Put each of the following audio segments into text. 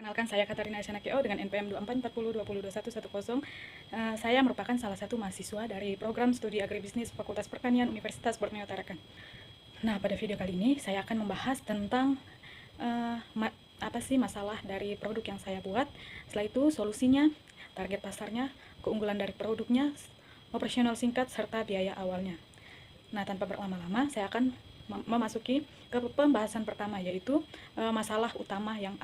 Perkenalkan, saya Katarina Asyana KO dengan NPM 2440202110. Saya merupakan salah satu mahasiswa dari program studi agribisnis Fakultas Pertanian Universitas Borneo Tarakan. Nah, pada video kali ini saya akan membahas tentang apa sih masalah dari produk yang saya buat. Setelah itu solusinya, target pasarnya, keunggulan dari produknya, operasional singkat, serta biaya awalnya. Nah, tanpa berlama-lama, saya akan memasuki ke pembahasan pertama, yaitu masalah utama yang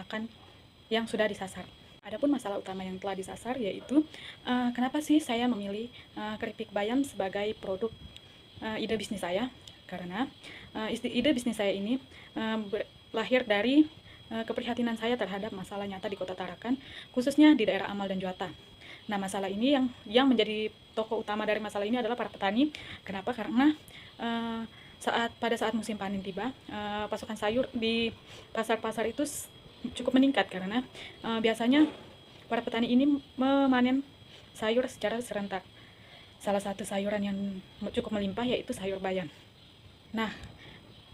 sudah disasar. Adapun masalah utama yang telah disasar yaitu kenapa sih saya memilih keripik bayam sebagai produk ide bisnis saya? Karena ide bisnis saya ini lahir dari keprihatinan saya terhadap masalah nyata di Kota Tarakan, khususnya di daerah Amal dan Juata. Nah, masalah ini yang menjadi tokoh utama dari masalah ini adalah para petani. Kenapa? Karena pada saat musim panen tiba, pasokan sayur di pasar-pasar itu cukup meningkat karena biasanya para petani ini memanen sayur secara serentak. Salah satu sayuran yang cukup melimpah yaitu sayur bayam. Nah,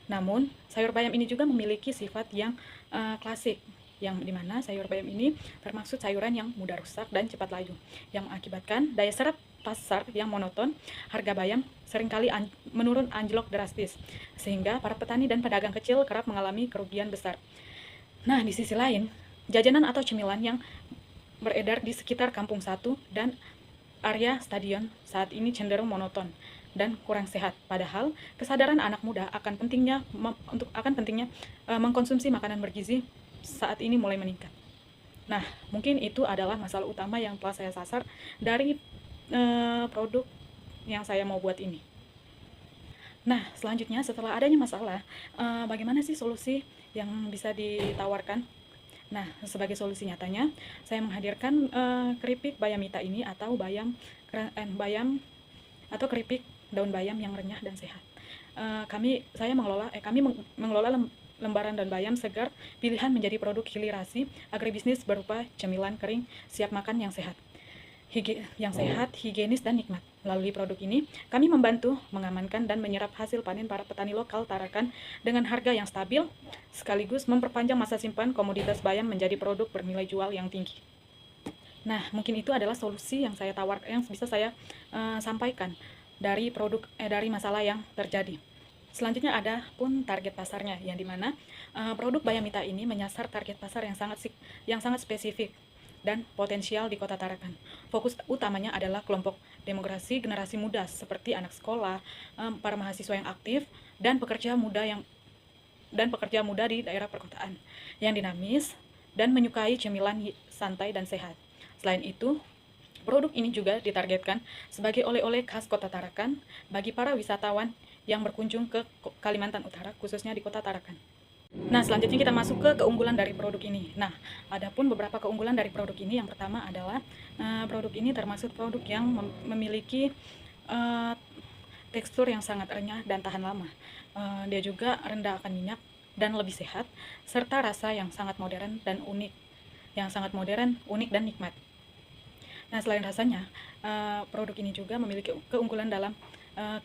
namun sayur bayam ini juga memiliki sifat yang klasik, yang dimana sayur bayam ini termasuk sayuran yang mudah rusak dan cepat layu, yang mengakibatkan daya serap pasar yang monoton. Harga bayam seringkali menurun anjlok drastis, sehingga para petani dan pedagang kecil kerap mengalami kerugian besar. Nah, di sisi lain, jajanan atau cemilan yang beredar di sekitar Kampung 1 dan area stadion saat ini cenderung monoton dan kurang sehat. Padahal, kesadaran anak muda akan pentingnya mengkonsumsi makanan bergizi saat ini mulai meningkat. Nah, mungkin itu adalah masalah utama yang telah saya sasar dari produk yang saya mau buat ini. Nah, selanjutnya setelah adanya masalah, bagaimana sih solusi yang bisa ditawarkan? Nah, sebagai solusi nyatanya, saya menghadirkan keripik bayamita ini atau bayam atau keripik daun bayam yang renyah dan sehat. Kami mengelola lembaran daun bayam segar pilihan menjadi produk hilisasi agribisnis berupa cemilan kering siap makan yang sehat, higienis, dan nikmat. Melalui produk ini, kami membantu mengamankan dan menyerap hasil panen para petani lokal Tarakan dengan harga yang stabil, sekaligus memperpanjang masa simpan komoditas bayam menjadi produk bernilai jual yang tinggi. Nah, mungkin itu adalah solusi yang saya tawarkan, yang bisa saya sampaikan dari dari masalah yang terjadi. Selanjutnya ada pun target pasarnya, yang dimana produk bayamita ini menyasar target pasar yang sangat spesifik dan potensial di Kota Tarakan. Fokus utamanya adalah kelompok demografi generasi muda seperti anak sekolah, para mahasiswa yang aktif, dan pekerja muda di daerah perkotaan yang dinamis dan menyukai cemilan santai dan sehat. Selain itu, produk ini juga ditargetkan sebagai oleh-oleh khas Kota Tarakan bagi para wisatawan yang berkunjung ke Kalimantan Utara, khususnya di Kota Tarakan. Nah, selanjutnya kita masuk ke keunggulan dari produk ini. Nah, adapun beberapa keunggulan dari produk ini. Yang pertama adalah produk ini termasuk produk yang memiliki tekstur yang sangat renyah dan tahan lama. Dia juga rendah akan minyak dan lebih sehat, serta rasa yang sangat modern, unik dan nikmat. Nah, selain rasanya, produk ini juga memiliki keunggulan dalam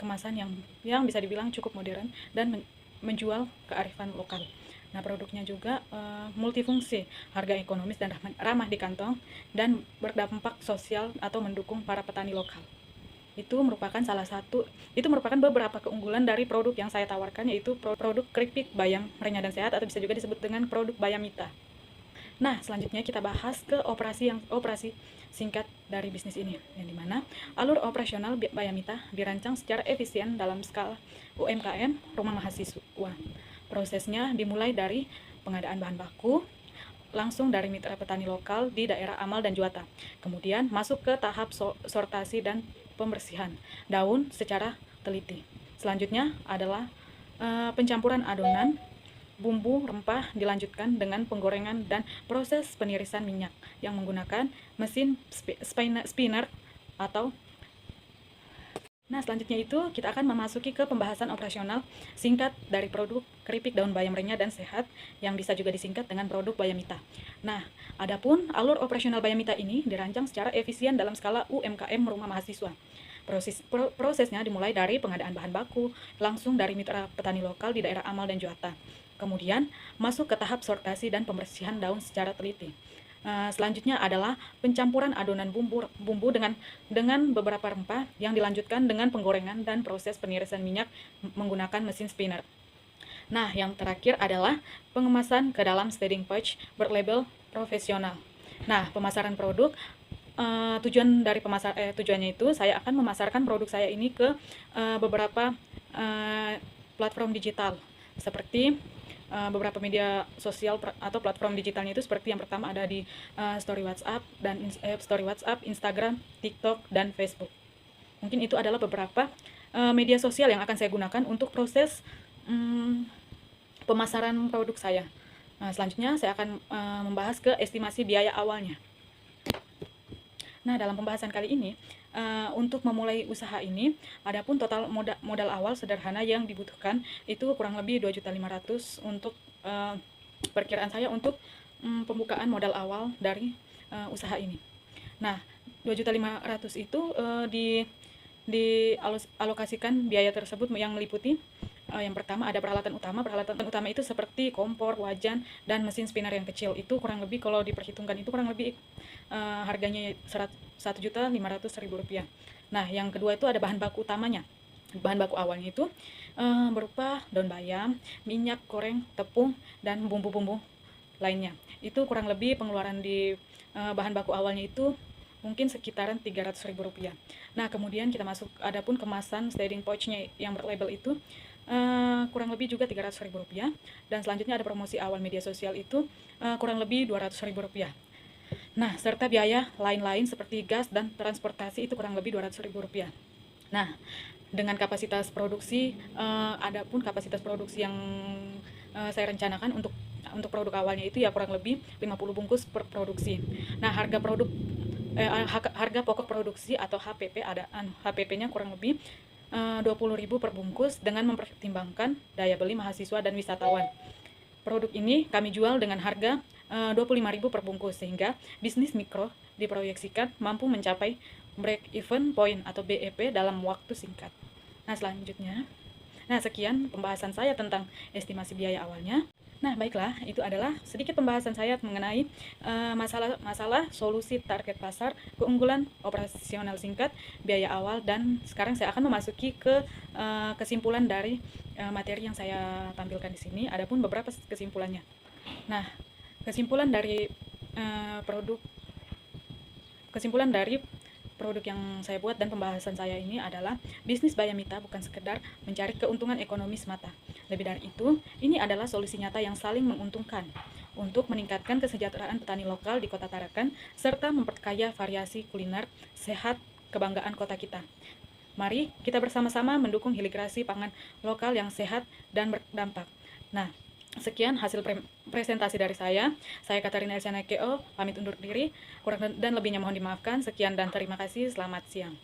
kemasan yang bisa dibilang cukup modern dan menjual kearifan lokal. Nah, produknya juga multifungsi, harga ekonomis dan ramah di kantong, dan berdampak sosial atau mendukung para petani lokal. Itu merupakan beberapa keunggulan dari produk yang saya tawarkan, yaitu produk keripik bayam renyah dan sehat, atau bisa juga disebut dengan produk bayamita. Nah, selanjutnya kita bahas ke operasi singkat dari bisnis ini, yang dimana alur operasional bayamita dirancang secara efisien dalam skala UMKM rumah mahasiswa. Prosesnya dimulai dari pengadaan bahan baku langsung dari mitra petani lokal di daerah Amal dan Juata, kemudian masuk ke tahap sortasi dan pembersihan daun secara teliti. Selanjutnya adalah pencampuran adonan bumbu rempah, dilanjutkan dengan penggorengan dan proses penirisan minyak yang menggunakan mesin spinner atau. Nah, selanjutnya itu kita akan memasuki ke pembahasan operasional singkat dari produk keripik daun bayam renyah dan sehat, yang bisa juga disingkat dengan produk bayamita. Nah, adapun alur operasional bayamita ini dirancang secara efisien dalam skala UMKM rumah mahasiswa. Prosesnya dimulai dari pengadaan bahan baku langsung dari mitra petani lokal di daerah Amal dan Juata. Kemudian masuk ke tahap sortasi dan pembersihan daun secara teliti. Selanjutnya adalah pencampuran adonan bumbu dengan beberapa rempah yang dilanjutkan dengan penggorengan dan proses penirisan minyak menggunakan mesin spinner. Nah, yang terakhir adalah pengemasan ke dalam standing pouch berlabel profesional. Nah, pemasaran produk, tujuannya itu saya akan memasarkan produk saya ini ke beberapa platform digital seperti beberapa media sosial atau platform digitalnya itu, seperti yang pertama ada di story WhatsApp, Instagram, TikTok, dan Facebook. Mungkin itu adalah beberapa media sosial yang akan saya gunakan untuk proses pemasaran produk saya. Selanjutnya saya akan membahas ke estimasi biaya awalnya. Nah, dalam pembahasan kali ini, untuk memulai usaha ini, adapun total modal awal sederhana yang dibutuhkan itu kurang lebih 2.500.000 untuk perkiraan saya untuk pembukaan modal awal dari usaha ini. Nah, 2.500.000 itu dialokasikan biaya tersebut yang meliputi yang pertama ada peralatan utama. Peralatan utama itu seperti kompor, wajan, dan mesin spinner yang kecil. Itu kurang lebih kalau diperhitungkan itu kurang lebih harganya Rp1.500.000. Nah, yang kedua itu ada bahan baku utamanya. Bahan baku awalnya itu berupa daun bayam, minyak goreng, tepung, dan bumbu-bumbu lainnya. Itu kurang lebih pengeluaran di bahan baku awalnya itu mungkin sekitaran Rp300.000. Nah, kemudian kita masuk, adapun kemasan standing pouch-nya yang berlabel itu kurang lebih juga Rp300.000. Dan selanjutnya ada promosi awal media sosial itu kurang lebih Rp200.000. Nah, serta biaya lain-lain seperti gas dan transportasi itu kurang lebih Rp200.000. Nah, dengan kapasitas produksi, adapun kapasitas produksi yang saya rencanakan untuk produk awalnya itu ya kurang lebih 50 bungkus per produksi. Nah, harga pokok produksi atau HPP HPP-nya kurang lebih 20.000 per bungkus dengan mempertimbangkan daya beli mahasiswa dan wisatawan. Produk ini kami jual dengan harga 25.000 per bungkus, sehingga bisnis mikro diproyeksikan mampu mencapai break even point atau BEP dalam waktu singkat. Nah, sekian pembahasan saya tentang estimasi biaya awalnya. Nah, baiklah, itu adalah sedikit pembahasan saya mengenai masalah solusi target pasar, keunggulan operasional singkat, biaya awal, dan sekarang saya akan memasuki ke kesimpulan dari materi yang saya tampilkan di sini. Adapun beberapa kesimpulannya. Nah, kesimpulan dari produk yang saya buat dan pembahasan saya ini adalah bisnis Bayamita bukan sekedar mencari keuntungan ekonomi semata. Lebih dari itu, ini adalah solusi nyata yang saling menguntungkan untuk meningkatkan kesejahteraan petani lokal di Kota Tarakan serta memperkaya variasi kuliner sehat kebanggaan kota kita. Mari kita bersama-sama mendukung hilirisasi pangan lokal yang sehat dan berdampak. Nah, sekian hasil presentasi dari saya. Saya Katarina Elsiana KO, pamit undur diri. Kurang dan lebihnya mohon dimaafkan. Sekian dan terima kasih. Selamat siang.